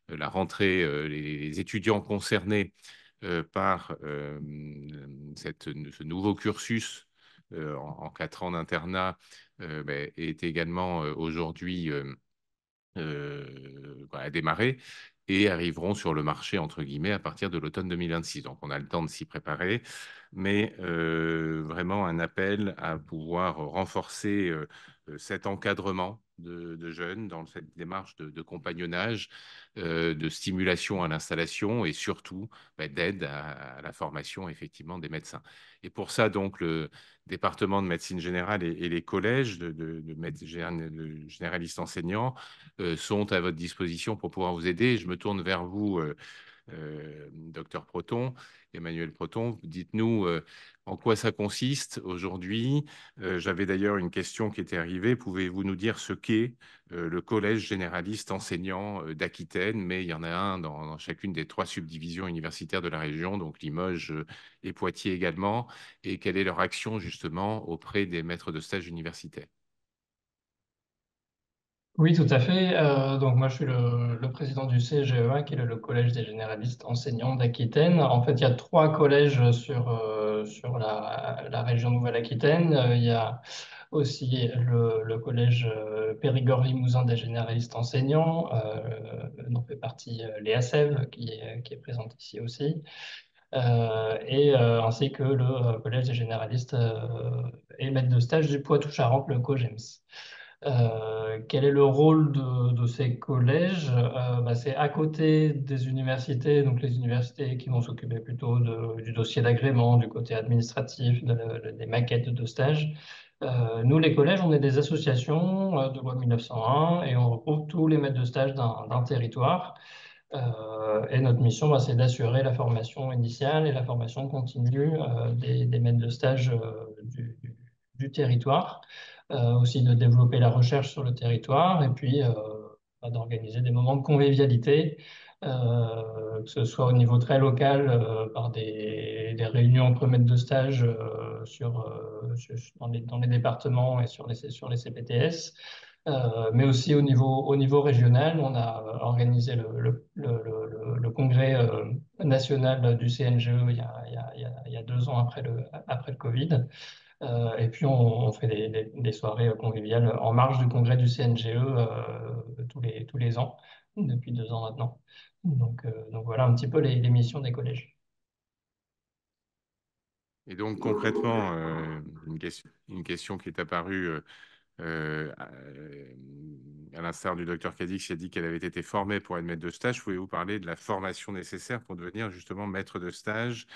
[SPEAKER 1] la rentrée, les étudiants concernés par ce nouveau cursus en 4 ans d'internat est également aujourd'hui démarrer et arriveront sur le marché, entre guillemets, à partir de l'automne 2026. Donc, on a le temps de s'y préparer, mais vraiment un appel à pouvoir renforcer cet encadrement de jeunes dans cette démarche de compagnonnage, de stimulation à l'installation et surtout d'aide à la formation, effectivement, des médecins. Et pour ça, donc, le département de médecine générale et les collèges de généralistes enseignants sont à votre disposition pour pouvoir vous aider. Je me tourne vers vous, docteur Proton, Emmanuel Proton. Dites-nous en quoi ça consiste aujourd'hui. J'avais d'ailleurs une question qui était arrivée. Pouvez-vous nous dire ce qu'est le collège généraliste enseignant d'Aquitaine? Mais il y en a un dans chacune des 3 subdivisions universitaires de la région, donc Limoges et Poitiers également. Et quelle est leur action justement auprès des maîtres de stage universitaires?
[SPEAKER 10] Oui, tout à fait. Donc moi, je suis le président du CGEA, qui est le Collège des généralistes enseignants d'Aquitaine. En fait, il y a 3 collèges sur la région Nouvelle-Aquitaine. Il y a aussi le collège Périgord-Limousin des généralistes enseignants, dont fait partie Léa Sèvres, qui est présente ici aussi. Ainsi que le collège des généralistes et maîtres de stage du Poitou-Charentes, le COGEMS. Quel est le rôle de ces collèges? C'est à côté des universités, donc les universités qui vont s'occuper plutôt du dossier d'agrément, du côté administratif, des maquettes de stage. Nous, les collèges, on est des associations de loi 1901 et on regroupe tous les maîtres de stage d'un territoire. Et notre mission, c'est d'assurer la formation initiale et la formation continue des maîtres de stage du territoire, aussi de développer la recherche sur le territoire et puis d'organiser des moments de convivialité, que ce soit au niveau très local par des réunions entre maîtres de stage dans les départements et sur les CPTS. Mais aussi au niveau régional, on a organisé le congrès national du CNGE il y a 2 ans après le Covid. Et puis, on fait des soirées conviviales en marge du congrès du CNGE tous les ans, depuis 2 ans maintenant. Donc voilà un petit peu les missions des collèges.
[SPEAKER 1] Et donc concrètement, une question qui est apparue à l'instar du docteur Cadix qui a dit qu'elle avait été formée pour être maître de stage. Pouvez-vous parler de la formation nécessaire pour devenir justement maître de stage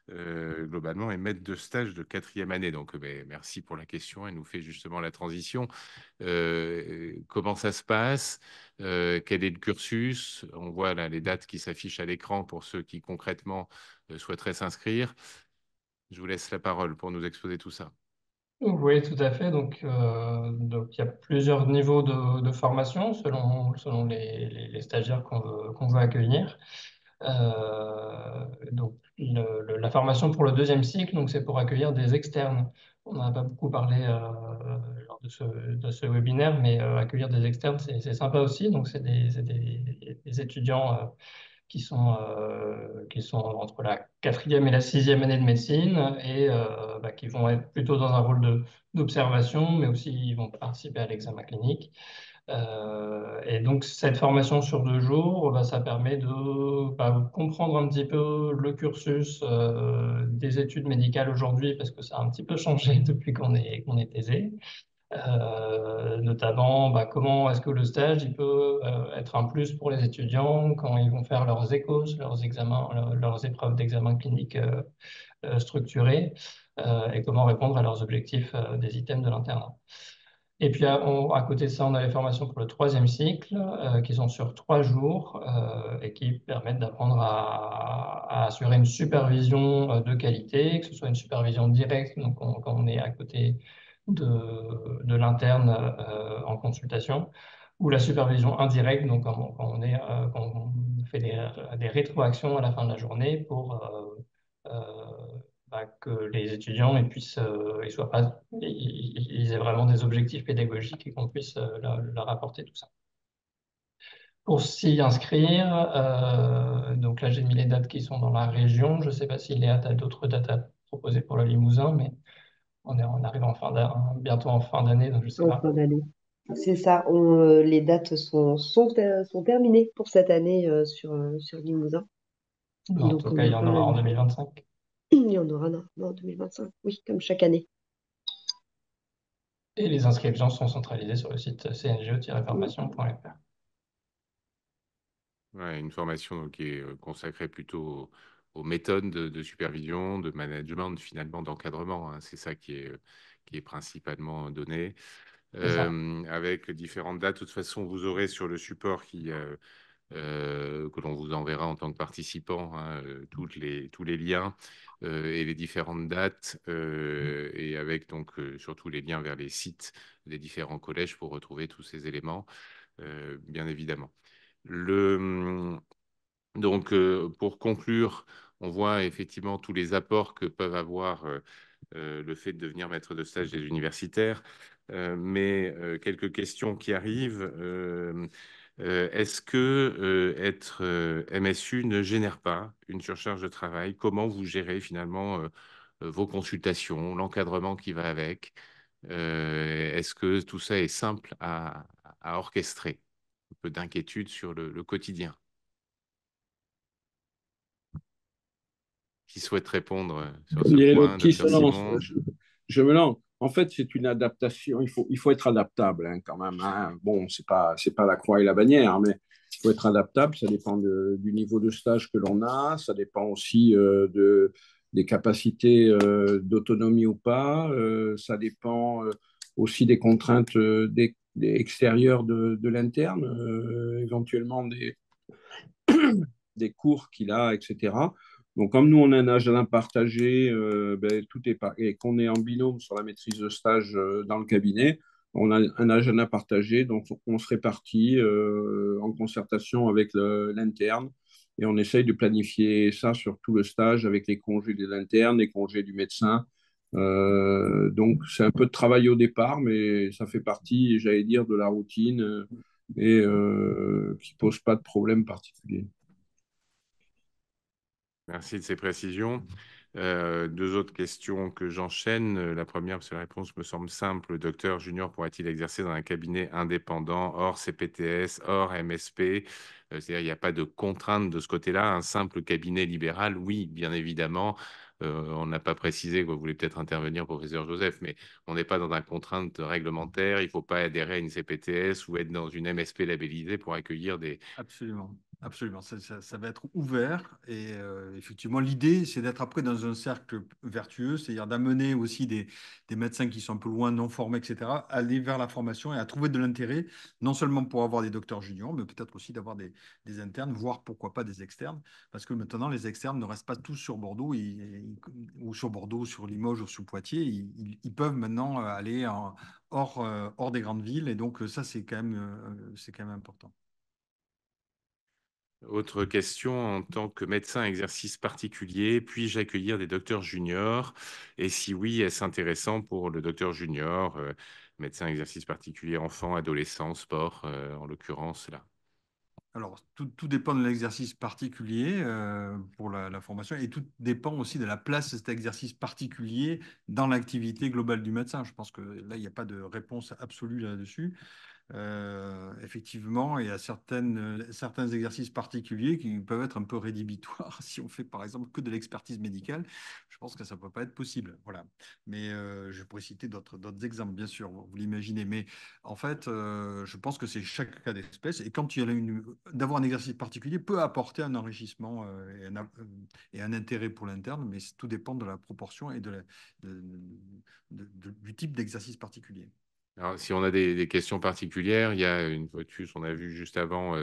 [SPEAKER 1] globalement et maître de stage de 4e année? Donc merci pour la question, elle nous fait justement la transition. Comment ça se passe? Quel est le cursus? On voit là les dates qui s'affichent à l'écran pour ceux qui concrètement souhaiteraient s'inscrire. Je vous laisse la parole pour nous exposer tout ça.
[SPEAKER 10] Oui, tout à fait. Donc, il y a plusieurs niveaux de formation selon les stagiaires qu'on veut accueillir. Donc, la formation pour le 2e cycle, donc c'est pour accueillir des externes. On n'en a pas beaucoup parlé lors de ce webinaire, mais accueillir des externes, c'est sympa aussi. Donc, c'est des étudiants qui sont entre la 4e et la 6e année de médecine et qui vont être plutôt dans un rôle d'observation, mais aussi ils vont participer à l'examen clinique. Et donc, cette formation sur 2 jours, ça permet de comprendre un petit peu le cursus des études médicales aujourd'hui, parce que ça a un petit peu changé depuis qu'on est thésé. Notamment, comment est-ce que le stage il peut être un plus pour les étudiants quand ils vont faire leurs échos, leurs examens, leurs épreuves d'examen clinique structurées, et comment répondre à leurs objectifs des items de l'internat. Et puis à côté de ça, on a les formations pour le 3e cycle qui sont sur 3 jours et qui permettent d'apprendre à assurer une supervision de qualité, que ce soit une supervision directe, donc quand on est à côté de l'interne en consultation, ou la supervision indirecte, donc quand on fait des rétroactions à la fin de la journée pour que les étudiants ils aient vraiment des objectifs pédagogiques et qu'on puisse leur apporter tout ça. Pour s'y inscrire, donc là j'ai mis les dates qui sont dans la région. Je ne sais pas si Léa a d'autres dates à proposer pour le Limousin, mais on arrive bientôt en fin d'année, donc je sais
[SPEAKER 6] En
[SPEAKER 10] pas.
[SPEAKER 6] fin d'année. C'est ça, les dates sont terminées pour cette année sur Limousin.
[SPEAKER 10] En
[SPEAKER 6] Donc,
[SPEAKER 10] tout cas, il y en aura en 2025.
[SPEAKER 6] Il y en aura en 2025, oui, comme chaque année.
[SPEAKER 10] Et les inscriptions sont centralisées sur le site cnge-formation.fr.
[SPEAKER 1] Ouais, une formation qui est consacrée plutôt aux méthodes de supervision, de management, finalement d'encadrement, hein. C'est ça qui est principalement donné. Avec différentes dates. De toute façon, vous aurez sur le support que l'on vous enverra en tant que participant, hein, tous les liens et les différentes dates, et avec donc surtout les liens vers les sites des différents collèges pour retrouver tous ces éléments, bien évidemment. Donc, pour conclure, on voit effectivement tous les apports que peuvent avoir le fait de devenir maître de stage des universitaires, mais quelques questions qui arrivent. Est-ce que être MSU ne génère pas une surcharge de travail? Comment vous gérez finalement vos consultations, l'encadrement qui va avec? Est-ce que tout ça est simple à orchestrer? Un peu d'inquiétude sur le quotidien. Qui souhaite répondre sur ce point,
[SPEAKER 3] Qui se
[SPEAKER 1] Dr
[SPEAKER 3] lance?
[SPEAKER 1] Simon?
[SPEAKER 3] Je me lance. En fait, c'est une adaptation. Il faut être adaptable, hein, quand même, hein. Bon, c'est pas la croix et la bannière, mais il faut être adaptable. Ça dépend du niveau de stage que l'on a. Ça dépend aussi des capacités d'autonomie ou pas. Ça dépend aussi des contraintes des extérieures de l'interne, éventuellement des cours qu'il a, etc. Donc, comme nous, on a un agenda partagé, tout est et qu'on est en binôme sur la maîtrise de stage dans le cabinet, on a un agenda partagé, donc on se répartit en concertation avec l'interne et on essaye de planifier ça sur tout le stage avec les congés de l'interne, les congés du médecin. Donc, c'est un peu de travail au départ, mais ça fait partie, j'allais dire, de la routine et qui ne pose pas de problème particulier.
[SPEAKER 1] Merci de ces précisions. 2 autres questions que j'enchaîne. La première, parce que la réponse me semble simple. Le docteur junior pourrait-il exercer dans un cabinet indépendant, hors CPTS, hors MSP? C'est-à-dire il n'y a pas de contrainte de ce côté-là. Un simple cabinet libéral, oui, bien évidemment. On n'a pas précisé, vous voulez peut-être intervenir, professeur Joseph, mais on n'est pas dans une contrainte réglementaire. Il ne faut pas adhérer à une CPTS ou être dans une MSP labellisée pour accueillir des...
[SPEAKER 7] Absolument. Absolument, ça va être ouvert et effectivement l'idée c'est d'être après dans un cercle vertueux, c'est-à-dire d'amener aussi des médecins qui sont un peu loin, non formés, etc., à aller vers la formation et à trouver de l'intérêt, non seulement pour avoir des docteurs juniors, mais peut-être aussi d'avoir des internes, voire pourquoi pas des externes, parce que maintenant les externes ne restent pas tous sur Bordeaux ou sur Bordeaux, sur Limoges ou sur Poitiers, ils peuvent maintenant aller hors des grandes villes et donc ça c'est quand même important.
[SPEAKER 1] Autre question, en tant que médecin exercice particulier, puis-je accueillir des docteurs juniors? Et si oui, est-ce intéressant pour le docteur junior, médecin exercice particulier, enfant, adolescent, sport, en l'occurrence là?
[SPEAKER 7] Alors, tout dépend de l'exercice particulier pour la formation et tout dépend aussi de la place de cet exercice particulier dans l'activité globale du médecin. Je pense que là, il n'y a pas de réponse absolue là-dessus. effectivement, il y a certains exercices particuliers qui peuvent être un peu rédhibitoires si on fait par exemple que de l'expertise médicale. Je pense que ça ne peut pas être possible. Voilà. Mais je pourrais citer d'autres exemples, bien sûr, vous l'imaginez. Mais en fait, je pense que c'est chaque cas d'espèce. Et quand il y a d'avoir un exercice particulier peut apporter un enrichissement et un intérêt pour l'interne, mais tout dépend de la proportion et du type d'exercice particulier.
[SPEAKER 1] Alors, si on a des questions particulières, il y a une focus, on a vu juste avant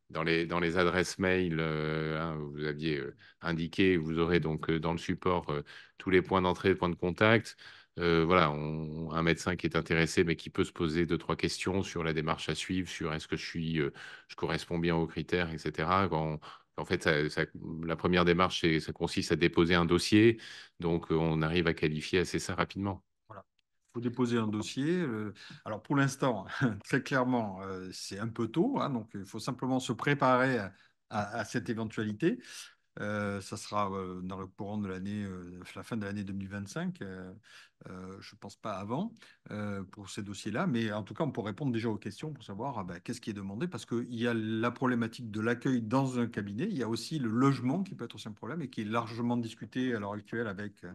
[SPEAKER 1] dans les adresses mail, hein, vous aviez indiqué, vous aurez donc dans le support tous les points d'entrée, points de contact. Voilà, un médecin qui est intéressé, mais qui peut se poser deux, trois questions sur la démarche à suivre, sur est-ce que je corresponds bien aux critères, etc. En fait, la première démarche, ça consiste à déposer un dossier, donc on arrive à qualifier assez ça rapidement.
[SPEAKER 7] Voilà. Faut déposer un dossier. Alors pour l'instant, très clairement, c'est un peu tôt, hein, donc il faut simplement se préparer à cette éventualité. Ça sera dans le courant de l'année, la fin de l'année 2025. Je ne pense pas avant pour ces dossiers-là, mais en tout cas, on peut répondre déjà aux questions pour savoir qu'est-ce qui est demandé, parce qu'il y a la problématique de l'accueil dans un cabinet, il y a aussi le logement qui peut être aussi un problème et qui est largement discuté à l'heure actuelle avec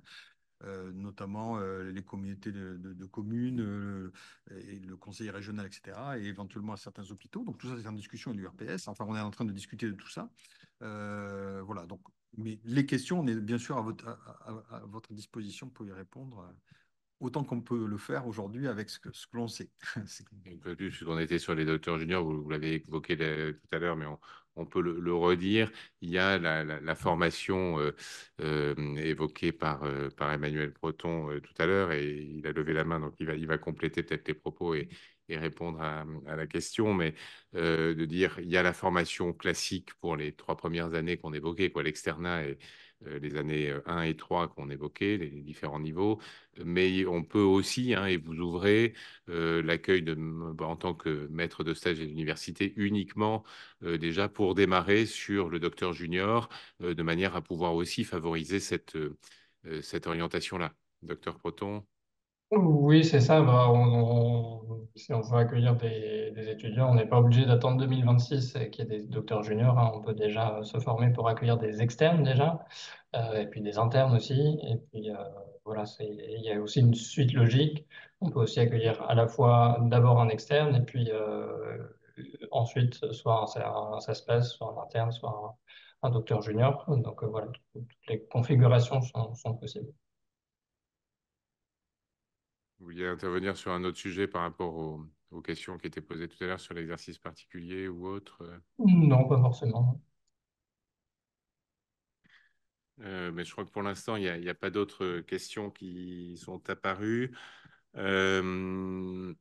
[SPEAKER 7] notamment les communautés de communes, et le conseil régional, etc., et éventuellement à certains hôpitaux. Donc tout ça, c'est en discussion avec l'URPS. Enfin, on est en train de discuter de tout ça. Voilà, donc, mais les questions, on est bien sûr à votre disposition pour y répondre autant qu'on peut le faire aujourd'hui avec ce que l'on sait.
[SPEAKER 1] Un peu plus, puisqu'on était sur les docteurs juniors, vous l'avez évoqué tout à l'heure, mais on peut le redire. Il y a la formation évoquée par Emmanuel Breton tout à l'heure, et il a levé la main, donc il va compléter peut-être les propos et répondre à la question, mais de dire il y a la formation classique pour les 3 premières années qu'on évoquait, quoi, l'externat et les années 1 et 3 qu'on évoquait, les différents niveaux, mais on peut aussi, hein, et vous ouvrez l'accueil en tant que maître de stage à l'université uniquement déjà pour démarrer sur le docteur junior, de manière à pouvoir aussi favoriser cette orientation-là. Docteur Proton.
[SPEAKER 10] Oui, c'est ça. Si on veut accueillir des étudiants, on n'est pas obligé d'attendre 2026 et qu'il y ait des docteurs juniors, hein. On peut déjà se former pour accueillir des externes déjà, et puis des internes aussi. Et puis voilà, il y a aussi une suite logique. On peut aussi accueillir à la fois d'abord un externe et puis ensuite soit un SASPES, soit un interne, soit un docteur junior. Donc voilà, toutes les configurations sont possibles.
[SPEAKER 1] Vous vouliez intervenir sur un autre sujet par rapport aux questions qui étaient posées tout à l'heure sur l'exercice particulier ou autre?
[SPEAKER 10] Non, pas forcément.
[SPEAKER 1] Mais je crois que pour l'instant, il n'y a pas d'autres questions qui sont apparues. Voilà.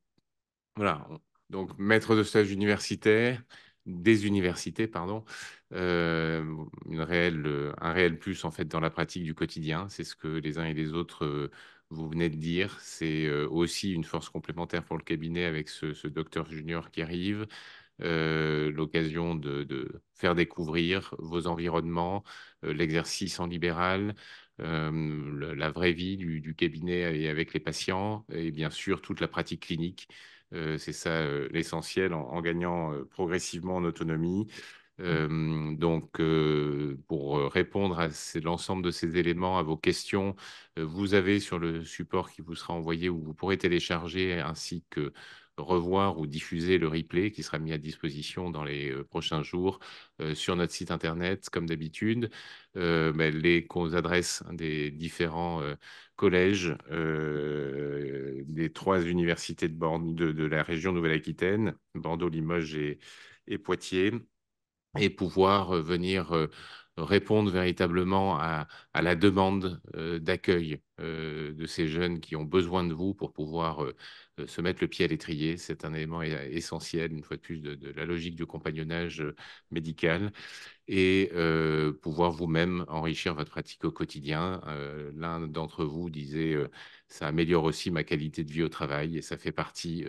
[SPEAKER 1] Donc, maître de stage universitaire, des universités, pardon, un réel plus en fait dans la pratique du quotidien. C'est ce que les uns et les autres vous venez de dire. C'est aussi une force complémentaire pour le cabinet avec ce docteur junior qui arrive. L'occasion de faire découvrir vos environnements, l'exercice en libéral, la vraie vie du cabinet et avec les patients, et bien sûr toute la pratique clinique. C'est ça l'essentiel en gagnant progressivement en autonomie. Donc, pour répondre à l'ensemble de ces éléments, à vos questions, vous avez sur le support qui vous sera envoyé où vous pourrez télécharger ainsi que revoir ou diffuser le replay qui sera mis à disposition dans les prochains jours sur notre site internet, comme d'habitude, les adresses des différents collèges des 3 universités de la région Nouvelle-Aquitaine, Bordeaux, Limoges et Poitiers, et pouvoir venir répondre véritablement à la demande d'accueil de ces jeunes qui ont besoin de vous pour pouvoir se mettre le pied à l'étrier. C'est un élément essentiel, une fois de plus, de la logique du compagnonnage médical, et pouvoir vous-même enrichir votre pratique au quotidien. L'un d'entre vous disait ça améliore aussi ma qualité de vie au travail, et ça fait partie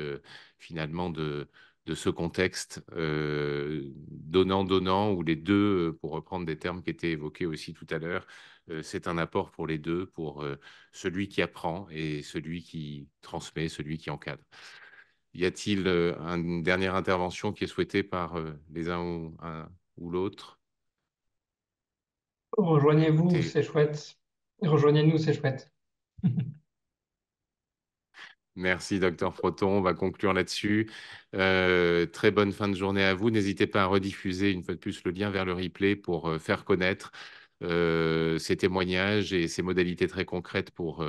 [SPEAKER 1] finalement de ce contexte donnant-donnant, où les deux, pour reprendre des termes qui étaient évoqués aussi tout à l'heure, c'est un apport pour les deux, pour celui qui apprend et celui qui transmet, celui qui encadre. Y a-t-il une dernière intervention qui est souhaitée par les uns ou l'autre?
[SPEAKER 10] Rejoignez-vous,
[SPEAKER 1] Écoutez,
[SPEAKER 10] c'est chouette. Rejoignez-nous, c'est chouette.
[SPEAKER 1] merci, docteur Froton. On va conclure là-dessus. Très bonne fin de journée à vous. N'hésitez pas à rediffuser une fois de plus le lien vers le replay pour faire connaître ces témoignages et ces modalités très concrètes pour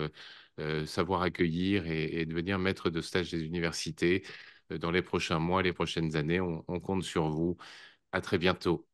[SPEAKER 1] savoir accueillir et devenir maître de stage des universités dans les prochains mois, les prochaines années. On compte sur vous. À très bientôt.